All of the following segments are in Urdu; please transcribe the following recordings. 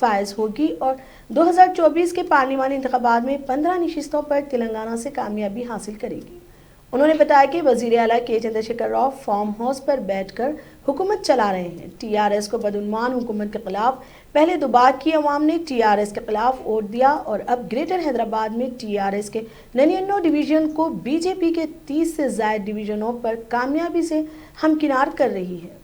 فائز ہوگی اور 2024 کے پارلیمانی انتخابات میں 15 نشستوں پر تلنگانہ سے کامیابی حاصل کرے گی۔ انہوں نے بتایا کہ وزیر اعلیٰ کے چندر شیکھر راؤ فارم ہاؤس پر بیٹھ کر حکومت چلا رہے ہیں۔ ٹی آر ایس کو بدعنوان حکومت کے خلاف پہلے دوباگ کی عوام نے ٹی آر ایس کے خلاف ووٹ دیا اور اب گریٹر حیدرآباد میں ٹی آر ایس کے 99 ڈویژن کو بی جے پی کے 30 سے زائد ڈویژنوں پر کامیابی سے ہمکنار کر رہی ہے۔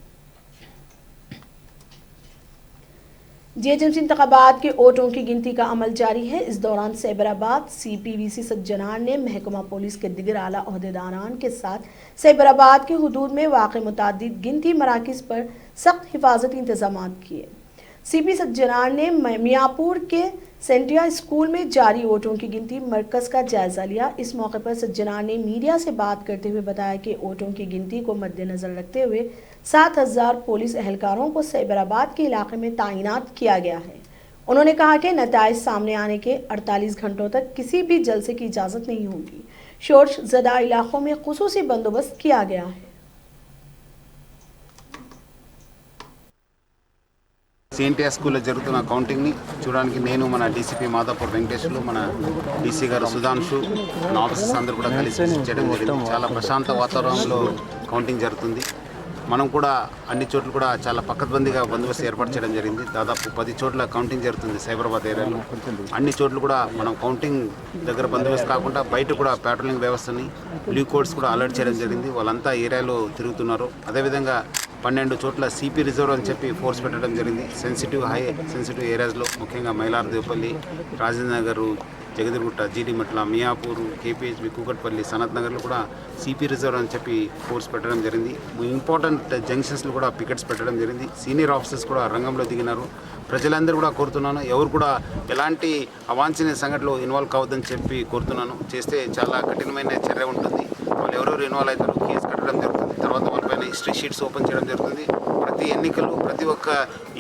جی ایچ ایم سی انتخابات کے ووٹوں کی گنتی کا عمل جاری ہے۔ اس دوران سیبرآباد سی پی وی سی سجنار نے محکمہ پولیس کے دیگر اعلیٰ عہدیداران کے ساتھ سیبرآباد کے حدود میں واقع متعدد گنتی مراکز پر سخت حفاظتی انتظامات کیے۔ سی پی سجنار نے میاپور کے سینٹیا اسکول میں جاری ووٹوں کی گنتی مرکز کا جائزہ لیا۔ اس موقع پر سجنار نے میڈیا سے بات کرتے ہوئے بتایا کہ ووٹوں کی گنتی کو مد نظر رکھتے ہوئے 7000 پولیس اہلکاروں کو سیبرآباد کے علاقے میں تعینات کیا گیا ہے۔ انہوں نے کہا کہ نتائج سامنے آنے کے 48 گھنٹوں تک کسی بھی جلسے کی اجازت نہیں ہوگی۔ شور زدہ علاقوں میں خصوصی بندوبست کیا گیا ہے۔ సిఎన్టీఆర్ స్కూల్లో జరుగుతున్న కౌంటింగ్ని చూడడానికి నేను మన డీసీపీ మాదాపూర్ వెంకటేశ్వర్లు, మన డీసీ గారు సుధాంశు, మన ఆఫీసర్స్ అందరూ కూడా కలిసి విజిట్ చేయడం జరిగింది. చాలా ప్రశాంత వాతావరణంలో కౌంటింగ్ జరుగుతుంది. మనం కూడా అన్ని చోట్ల కూడా చాలా పకడ్బందీగా బందోబస్తు ఏర్పాటు చేయడం జరిగింది. దాదాపు 10 చోట్ల కౌంటింగ్ జరుగుతుంది సైబరాబాద్ ఏరియాలో. అన్ని చోట్ల కూడా మనం కౌంటింగ్ దగ్గర బందోబస్తు కాకుండా బయట కూడా ప్యాట్రోలింగ్ వ్యవస్థని, బ్లూ కోడ్స్ కూడా అలర్ట్ చేయడం జరిగింది. వాళ్ళంతా ఏరియాలో తిరుగుతున్నారు. అదేవిధంగా 12 చోట్ల సిపి రిజర్వ్ అని చెప్పి ఫోర్స్ పెట్టడం జరిగింది. సెన్సిటివ్ ఏరియాస్లో ముఖ్యంగా మైలార్దేవపల్లి, రాజేంద్ర నగర్, జగదిగుట్ట, జీడిమట్ల, మియాపూరు, కేపీహెచ్బి, కూకట్పల్లి, సనత్ నగర్లో కూడా సిపి రిజర్వ్ అని చెప్పి ఫోర్స్ పెట్టడం జరిగింది. ఇంపార్టెంట్ జంక్షన్స్లో కూడా పికెట్స్ పెట్టడం జరిగింది. సీనియర్ ఆఫీసర్స్ కూడా రంగంలో దిగినారు. ప్రజలందరూ కూడా కోరుతున్నాను, ఎవరు కూడా ఎలాంటి అవాంఛనీయ సంఘటనలో ఇన్వాల్వ్ కావద్దని చెప్పి కోరుతున్నాను. చేస్తే చాలా కఠినమైన చర్య ఉంటుంది. వాళ్ళు ఎవరెవరు ఇన్వాల్వ్ అవుతారు కేసు కట్టడం జరుగుతుంది. తర్వాత వాళ్ళపైన హిస్టరీ షీట్స్ ఓపెన్ చేయడం జరుగుతుంది. ప్రతి ఎన్నికలు ప్రతి ఒక్క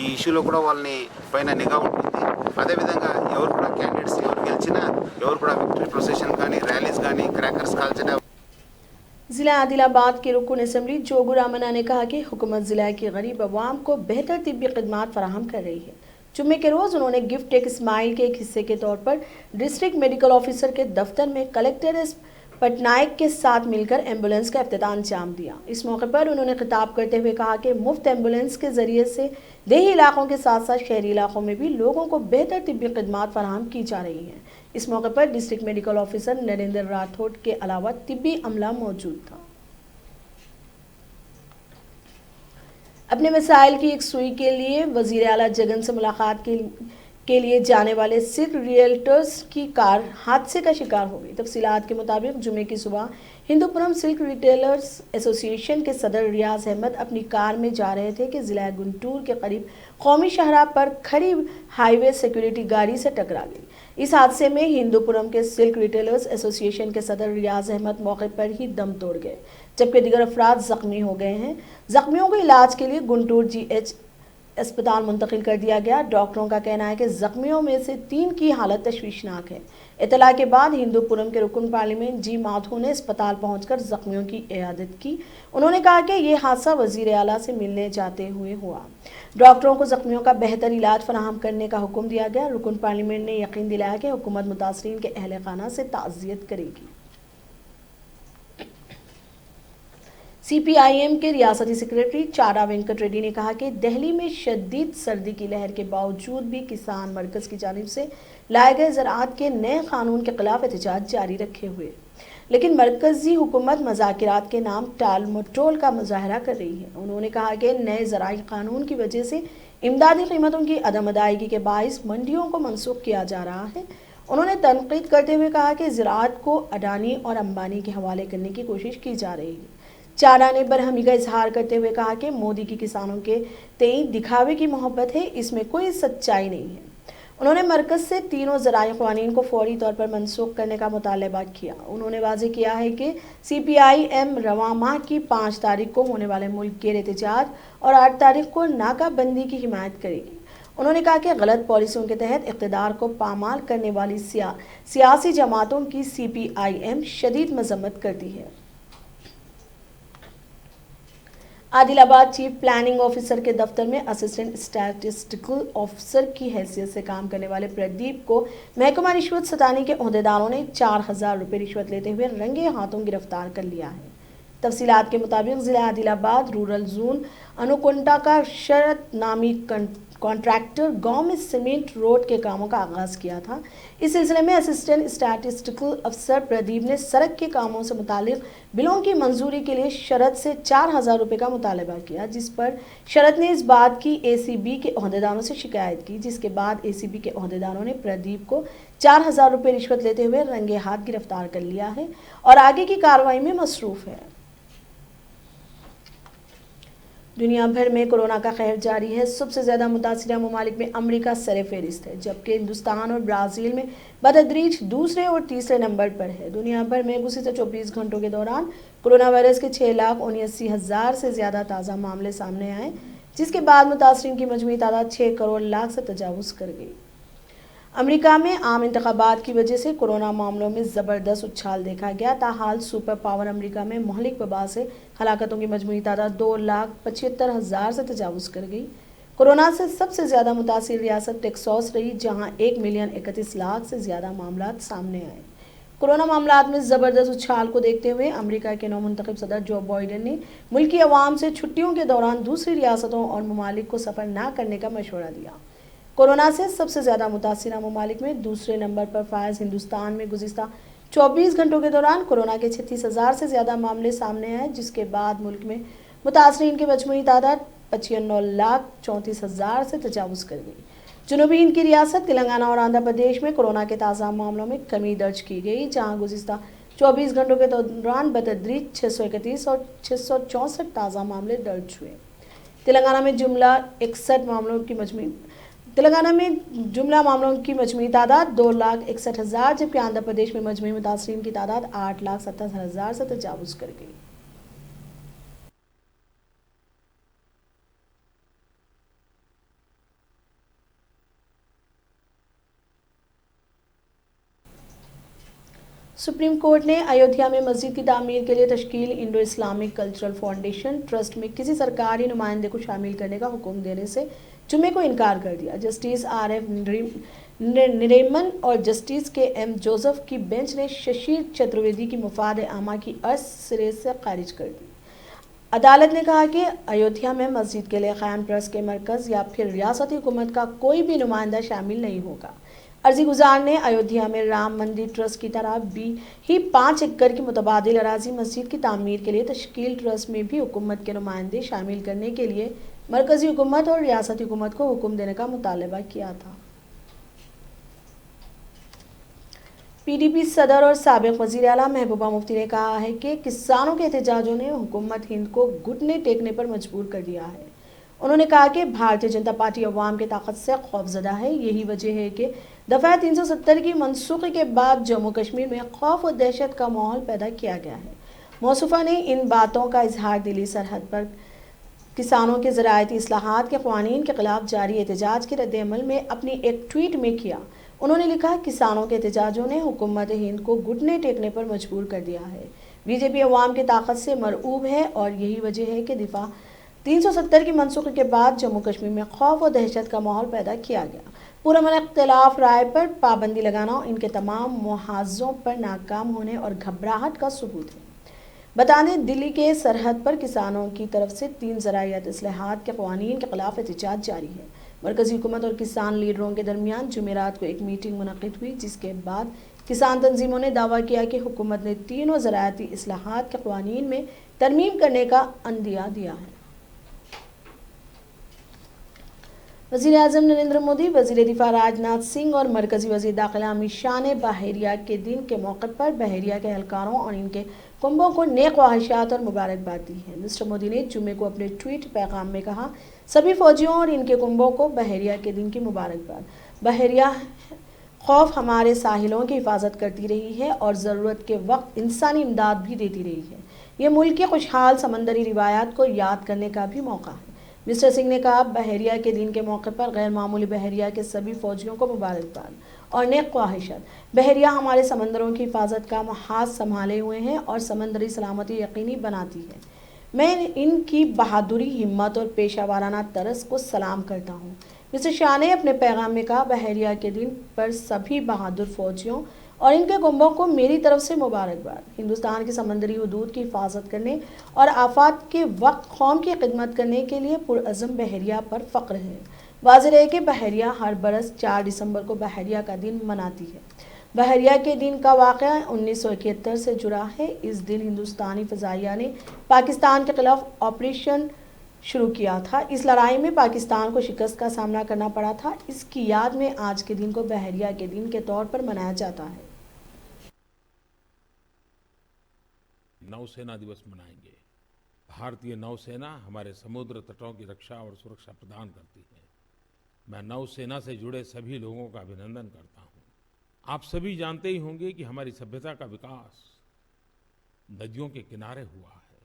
ఈ ఇష్యూలో కూడా వాళ్ళని పైన నిఘా ఉంటుంది. అదేవిధంగా ఎవరు కూడా క్యాండిడేట్స్ ఎవరు గెలిచినా ఎవరు కూడా విక్టరీ ప్రొసెషన్ కానీ ర్యాలీస్ కానీ క్రాకర్స్ కాల్చడం। ضلع عادل آباد کے رکن اسمبلی جوگو رامنا نے کہا کہ حکومت ضلع کی غریب عوام کو بہتر طبی خدمات فراہم کر رہی ہے۔ جمعے کے روز انہوں نے گفٹ ایک اسمائل کے ایک حصے کے طور پر ڈسٹرکٹ میڈیکل آفیسر کے دفتر میں کلکٹر ایس پٹنائک کے ساتھ مل کر ایمبولینس کا افتتاح انجام دیا۔ اس موقع پر انہوں نے خطاب کرتے ہوئے کہا کہ مفت ایمبولینس کے ذریعے سے دیہی علاقوں کے ساتھ ساتھ شہری علاقوں میں بھی لوگوں کو بہتر طبی خدمات فراہم کی جا رہی ہیں۔ اس موقع پر district medical officer Narendra Rathod کے علاوہ طبی عملہ موجود تھا۔ اپنے مسائل کی یکسوئی کے لیے وزیر اعلیٰ جگن سے ملاقات کے لیے جانے والے سلک ریئلٹرز کی کار حادثے کا شکار ہو گئی۔ تفصیلات کے مطابق جمعے کی صبح ہندوپورم سلک ریٹیلرز ایسوسی ایشن کے صدر ریاض احمد اپنی کار میں جا رہے تھے کہ ضلع گنٹور کے قریب قومی شاہراہ پر کھڑی ہائی وے سیکیورٹی گاڑی سے ٹکرا گئی۔ اس حادثے میں ہندوپورم کے سلک ریٹیلرز ایسوسی ایشن کے صدر ریاض احمد موقع پر ہی دم توڑ گئے، جبکہ دیگر افراد زخمی ہو گئے ہیں۔ زخمیوں کو علاج کے لیے گنٹور جی ایچ اسپتال منتقل کر دیا گیا۔ ڈاکٹروں کا کہنا ہے کہ زخمیوں میں سے 3 کی حالت تشویشناک ہے۔ اطلاع کے بعد ہندوپورم کے رکن پارلیمنٹ جی مادھو نے اسپتال پہنچ کر زخمیوں کی عیادت کی۔ انہوں نے کہا کہ یہ حادثہ وزیر اعلیٰ سے ملنے جاتے ہوئے ہوا۔ ڈاکٹروں کو زخمیوں کا بہتر علاج فراہم کرنے کا حکم دیا گیا۔ رکن پارلیمنٹ نے یقین دلایا کہ حکومت متاثرین کے اہل خانہ سے تعزیت کرے گی۔ سی پی آئی ایم کے ریاستی سیکریٹری چاڈا وینکٹ ریڈی نے کہا کہ دہلی میں شدید سردی کی لہر کے باوجود بھی کسان مرکز کی جانب سے لائے گئے زراعت کے نئے قانون کے خلاف احتجاج جاری رکھے ہوئے، لیکن مرکزی حکومت مذاکرات کے نام ٹال مٹول کا مظاہرہ کر رہی ہے۔ انہوں نے کہا کہ نئے زرعی قانون کی وجہ سے امدادی قیمتوں کی عدم ادائیگی کے باعث منڈیوں کو منسوخ کیا جا رہا ہے۔ انہوں نے تنقید کرتے ہوئے کہا کہ زراعت کو اڈانی اور امبانی کے حوالے کرنے کی کوشش کی جا رہی ہے۔ چاڈا نے برہمی کا اظہار کرتے ہوئے کہا کہ مودی کی کسانوں کے تئیں دکھاوے کی محبت ہے، اس میں کوئی سچائی نہیں ہے۔ انہوں نے مرکز سے تینوں زرعی قوانین کو فوری طور پر منسوخ کرنے کا مطالبہ کیا۔ انہوں نے واضح کیا ہے کہ سی پی آئی ایم رواں ماہ کی 5 تاریخ کو ہونے والے ملک گیر احتجاج اور 8 تاریخ کو ناکہ بندی کی حمایت کرے گی۔ انہوں نے کہا کہ غلط پالیسیوں کے تحت اقتدار کو پامال کرنے والی سیاسی جماعتوں کی سی پی آئی ایم شدید مذمت کرتی ہے۔ عادل آباد چیف پلاننگ آفیسر کے دفتر میں اسسٹنٹ اسٹیٹسٹیکل آفیسر کی حیثیت سے کام کرنے والے پردیپ کو محکمہ رشوت ستانی کے عہدیداروں نے 4000 روپے رشوت لیتے ہوئے رنگے ہاتھوں گرفتار کر لیا ہے۔ تفصیلات کے مطابق ضلع عادل آباد رورل زون انوکنٹا کا شرط نامی کانٹریکٹر گاؤں میں سیمنٹ روڈ کے کاموں کا آغاز کیا تھا۔ اس سلسلے میں اسسٹنٹ اسٹیٹسٹیکل افسر پردیپ نے سڑک کے کاموں سے متعلق بلوں کی منظوری کے لیے شرط سے 4000 روپے کا مطالبہ کیا، جس پر شرط نے اس بات کی اے سی بی کے عہدیداروں سے شکایت کی، جس کے بعد اے سی بی کے عہدیداروں نے پردیپ کو 4000 روپے رشوت لیتے ہوئے رنگے ہاتھ گرفتار کر لیا ہے اور آگے کی کارروائی میں مصروف ہے۔ دنیا بھر میں کورونا کا قہر جاری ہے۔ سب سے زیادہ متاثرہ ممالک میں امریکہ سر فہرست ہے، جبکہ ہندوستان اور برازیل میں بتدریج دوسرے اور تیسرے نمبر پر ہے۔ دنیا بھر میں گزشتہ 24 گھنٹوں کے دوران کورونا وائرس کے 6,79,000 سے زیادہ تازہ معاملے سامنے آئے، جس کے بعد متاثرین کی مجموعی تعداد 6 کروڑ لاکھ سے تجاوز کر گئی۔ امریکہ میں عام انتخابات کی وجہ سے کورونا معاملوں میں زبردست اچھال دیکھا گیا، تاحال سپر پاور امریکہ میں مہلک وبا سے ہلاکتوں کی مجموعی تعداد 2,75,000 سے تجاوز کر گئی۔ کورونا سے سب سے زیادہ متاثر ریاست ٹیکساس رہی، جہاں 1,31,00,000 سے زیادہ معاملات سامنے آئے۔ کورونا معاملات میں زبردست اچھال کو دیکھتے ہوئے امریکہ کے نو منتخب صدر جو بائیڈن نے ملکی عوام سے چھٹیوں کے دوران دوسری ریاستوں اور ممالک کو سفر نہ کرنے کا مشورہ دیا۔ کورونا سے سب سے زیادہ متاثرہ ممالک میں دوسرے نمبر پر فائز ہندوستان میں گزشتہ 24 گھنٹوں کے دوران کورونا کے 36,000 سے زیادہ معاملے سامنے آئے، جس کے بعد ملک میں متاثرین کی مجموعی تعداد 95,34,000 سے تجاوز کر گئی۔ جنوبی ہند کی ریاست تلنگانہ اور آندھرا پردیش میں کورونا کے تازہ معاملوں میں کمی درج کی گئی، جہاں گزشتہ 24 گھنٹوں کے دوران بتدریج 631 اور 664 تازہ معاملے درج ہوئے۔ تلنگانہ میں جملہ معاملوں کی مجموعی تعداد 2,61,000، جبکہ آندھرا پردیش میں مجموعی متاثرین کی تعداد 8,77,000 سے تجاوز کر گئی۔ سپریم کورٹ نے ایودھیا میں مسجد کی تعمیر کے لیے تشکیل Indo Islamic Cultural Foundation Trust میں کسی سرکاری نمائندے کو شامل کرنے کا حکم دینے سے جمعے کو انکار کر دیا۔ جسٹس آر ایف نریمن اور جسٹس کے ایم جوزف کی بینچ نے ششی چترویدی کی مفاد عامہ کی عرض سرے سے خارج کر دی۔ عدالت نے کہا کہ ایودھیا میں مسجد کے لیے قائم ٹرسٹ کے مرکز یا پھر ریاستی حکومت کا کوئی بھی نمائندہ شامل نہیں ہوگا۔ عرضی گزار نے ایودھیا میں رام مندر ٹرسٹ کی طرح بھی 5 ایکڑ کی متبادل اراضی مسجد کی تعمیر کے لیے تشکیل ٹرسٹ میں بھی حکومت کے نمائندے شامل کرنے کے لیے مرکزی حکومت اور ریاستی حکومت کو حکم دینے کا مطالبہ کیا تھا۔ پی ڈی پی صدر اور سابق وزیر اعلیٰ محبوبہ مفتی نے کہا ہے کہ کسانوں کے احتجاجوں نے حکومت ہند کو گھٹنے ٹیکنے پر مجبور کر دیا ہے۔ انہوں نے کہا کہ بھارتیہ جنتا پارٹی عوام کی طاقت سے خوفزدہ ہے۔ یہی وجہ ہے کہ دفعہ 370 کی منسوخی کے بعد جموں کشمیر میں خوف و دہشت کا ماحول پیدا کیا گیا ہے۔ موصوفہ نے ان باتوں کا اظہار دلی سرحد پر کسانوں کے زراعتی اصلاحات کے قوانین کے خلاف جاری احتجاج کے رد عمل میں اپنی ایک ٹویٹ میں کیا۔ انہوں نے لکھا، کسانوں کے احتجاجوں نے حکومت ہند کو گھٹنے ٹیکنے پر مجبور کر دیا ہے۔ بی جے پی عوام کی طاقت سے مرعوب ہے اور یہی وجہ ہے کہ دفعہ 370 کی منسوخی کے بعد جموں کشمیر میں خوف و دہشت کا ماحول پیدا کیا گیا۔ پرامن اختلاف رائے پر پابندی لگانا ان کے تمام محاذوں پر ناکام ہونے اور گھبراہٹ کا ثبوت ہے۔ بتا دیں، دلی کے سرحد پر کسانوں کی طرف سے 3 زراعت اصلاحات کے قوانین کے خلاف احتجاج جاری ہے۔ مرکزی حکومت اور کسان لیڈروں کے درمیان جمعرات کو ایک میٹنگ منعقد ہوئی، جس کے بعد کسان تنظیموں نے دعویٰ کیا کہ حکومت نے تینوں زراعتی اصلاحات کے قوانین میں ترمیم کرنے کا عندیہ دیا ہے۔ وزیر اعظم نریندر مودی، وزیر دفاع راجناتھ سنگھ اور مرکزی وزیر داخلہ امت شاہ نے بحیرہ کے دن کے موقع پر بحیرہ کے اہلکاروں اور ان کے کنبوں کو نیک خواہشات اور مبارکباد دی ہے۔ مسٹر مودی نے جمعے کو اپنے ٹویٹ پیغام میں کہا، سبھی فوجیوں اور ان کے کنبوں کو بحیرہ کے دن کی مبارکباد۔ بحیرہ خوف ہمارے ساحلوں کی حفاظت کرتی رہی ہے اور ضرورت کے وقت انسانی امداد بھی دیتی رہی ہے۔ یہ ملک کی خوشحال سمندری روایات کو یاد کرنے کا بھی موقع ہے۔ مسٹر سنگھ نے کہا، بحیرہ کے دن کے موقع پر غیر معمولی بحریہ کے سبھی فوجیوں کو مبارکباد اور نیک خواہشات۔ بحریہ ہمارے سمندروں کی حفاظت کا محاذ سنبھالے ہوئے ہیں اور سمندری سلامتی یقینی بناتی ہے۔ میں ان کی بہادری، ہمت اور پیشہ وارانہ طرز کو سلام کرتا ہوں۔ مسٹر شاہ نے اپنے پیغام میں کہا، بحریہ کے دن پر سبھی بہادر فوجیوں اور ان کے کنبوں کو میری طرف سے مبارکباد۔ ہندوستان کی سمندری حدود کی حفاظت کرنے اور آفات کے وقت قوم کی خدمت کرنے کے لیے پرعزم بحریہ پر فخر ہے۔ واضح ہے کہ بحریہ ہر برس 4 دسمبر کو بحریہ کا دن مناتی ہے۔ بحریہ کے دن کا واقعہ 1971 سے جڑا ہے۔ اس دن ہندوستانی فضائیہ نے پاکستان کے خلاف آپریشن شروع کیا تھا۔ اس لڑائی میں پاکستان کو شکست کا سامنا کرنا پڑا تھا۔ اس کی یاد میں آج کے دن کو بحریہ کے دن کے طور پر منایا جاتا ہے۔ نوسینا دیوس منائیں گے۔ بھارتی نوسینا ہمارے سمندر تٹوں کی رکشا اور سرکشا پردان کرتی ہے۔ میں نوسینا سے جڑے سبھی لوگوں کا ابھینندن کرتا ہوں۔ آپ سبھی جانتے ہی ہوں گے کہ ہماری سبھیتا کا وکاس ندیوں کے کنارے ہوا ہے،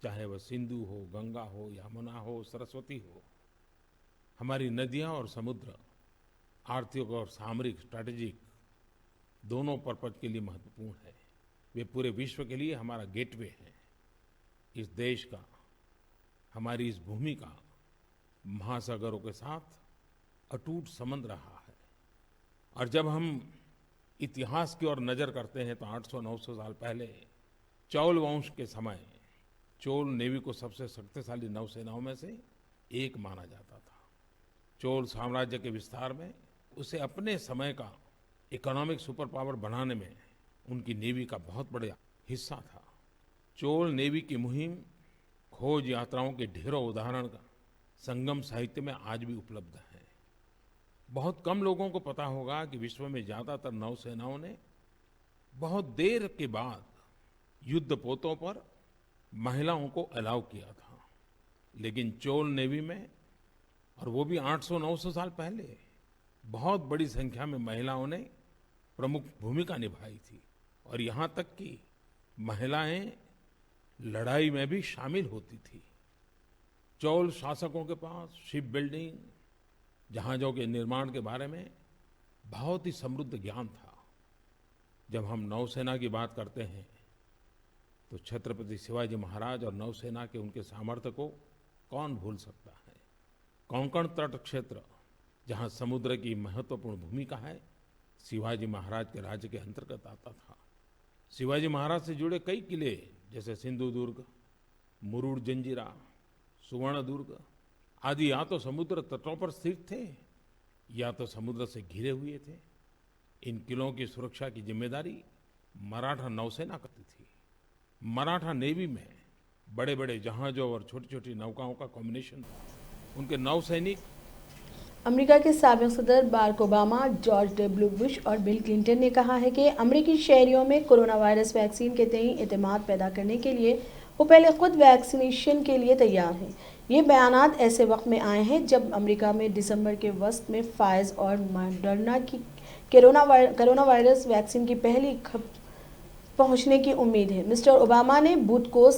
چاہے وہ سندھو ہو، گنگا ہو، یمنا ہو، سرسوتی ہو۔ ہماری ندیاں اور سمندر آرتھک اور سامرک اسٹریٹجک دونوں پرپز کے لیے مہتوپورن ہے۔ وہ پورے وشو کے لیے ہمارا گیٹ وے ہے۔ اس دیش کا، ہماری اس بھومی کا مہاساگروں کے ساتھ اٹوٹ سمبند رہا ہے۔ اور جب ہم اتہاس کی اور نظر کرتے ہیں تو 800-900 سال پہلے چول ونش کے سمے چول نیوی کو سب سے شکتیشالی نوسیناؤں میں سے ایک مانا جاتا تھا۔ چول سامراجیہ کے وستار میں اسے اپنے سمے کا اکنامک سپر پاور بنانے میں ان کی نیوی کا بہت بڑا حصہ تھا۔ چول نیوی کی مہم کھوج یاتراؤں کے ڈھیروں اداہرن کا سنگم ساہتیہ میں آج بھی اپلبدھ ہے۔ بہت کم لوگوں کو پتا ہوگا کہ وشو میں زیادہ تر نوسیناؤں نے بہت دیر کے بعد یدھ پوتوں پر مہیلاؤں کو الاؤ کیا تھا، لیکن چول نیوی میں، اور وہ بھی 800-900 سال پہلے، بہت بڑی سنکھیا میں مہیلاؤں نے پرمکھ بھومکا نبھائی تھی، اور یہاں تک کہ مہیلائیں لڑائی میں بھی شامل ہوتی تھی۔ چول شاسکوں کے پاس شپ بلڈنگ، جہازوں کے نرمان کے بارے میں بہت ہی سمردھ گیان تھا۔ جب ہم نوسینا کی بات کرتے ہیں تو چھترپتی شیواجی مہاراج اور نوسینا کے ان کے سامرتھ کو کون بھول سکتا ہے۔ کونکن تٹ چھیتر، جہاں سمندر کی مہتوپورن بھومکا ہے، شیواجی مہاراج کے راج کے انترگت آتا تھا۔ شیواجی مہاراج سے جڑے کئی قلعے جیسے سندھو درگ، مروڑ جنجیرا، سورن درگ آدی یا تو سمندر تٹوں پر ستھت تھے یا تو سمندر سے گھرے ہوئے تھے۔ ان قلعوں کی سرکشا کی ذمہ داری مراٹھا نوسینا کرتی تھی۔ مراٹھا نیوی میں بڑے بڑے جہازوں اور چھوٹی چھوٹی نوکاؤں کا کمبینیشن تھا۔ ان کے نو سینک امریکہ کے سابق صدر Barack Obama, George W Bush اور بل کلنٹن نے کہا ہے کہ امریکی شہریوں میں کورونا وائرس ویکسین کے تئیں اعتماد پیدا کرنے کے لیے وہ پہلے خود ویکسینیشن کے لیے تیار ہیں۔ یہ بیانات ایسے وقت میں آئے ہیں جب امریکہ میں دسمبر کے وسط میں فائزر اور ماڈرنا کی کورونا وائرس ویکسین کی پہلی کھپ پہنچنے کی امید ہے۔ مسٹر اوباما نے بدھ کو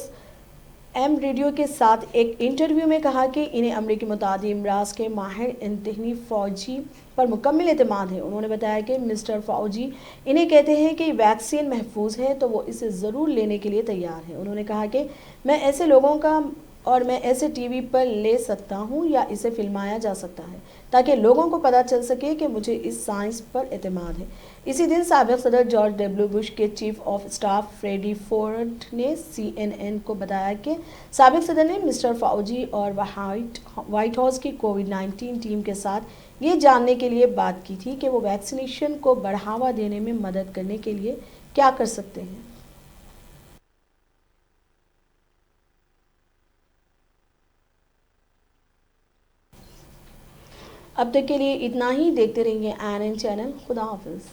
ایم ریڈیو کے ساتھ ایک انٹرویو میں کہا کہ انہیں امریکی متعدی امراض کے ماہر اینتھنی فاؤچی پر مکمل اعتماد ہے۔ انہوں نے بتایا کہ مسٹر فاؤچی انہیں کہتے ہیں کہ ویکسین محفوظ ہے تو وہ اسے ضرور لینے کے لیے تیار ہیں۔ انہوں نے کہا کہ میں ایسے لوگوں کا اور میں ایسے ٹی وی پر لے سکتا ہوں یا اسے فلمایا جا سکتا ہے تاکہ لوگوں کو پتہ چل سکے کہ مجھے اس سائنس پر اعتماد ہے۔ اسی دن سابق صدر جارج ڈبلیو بش کے chief of staff Freddie Ford نے CNN کو بتایا کہ سابق صدر نے مسٹر فاؤچی اور وائٹ ہاؤس کی کووڈ-19 ٹیم کے ساتھ یہ جاننے کے لیے بات کی تھی کہ وہ ویکسینیشن کو بڑھاوا دینے میں مدد کرنے کے لیے کیا کر سکتے ہیں۔ اب تک کے لیے اتنا ہی۔ دیکھتے رہیے ANN چینل۔ خدا حافظ۔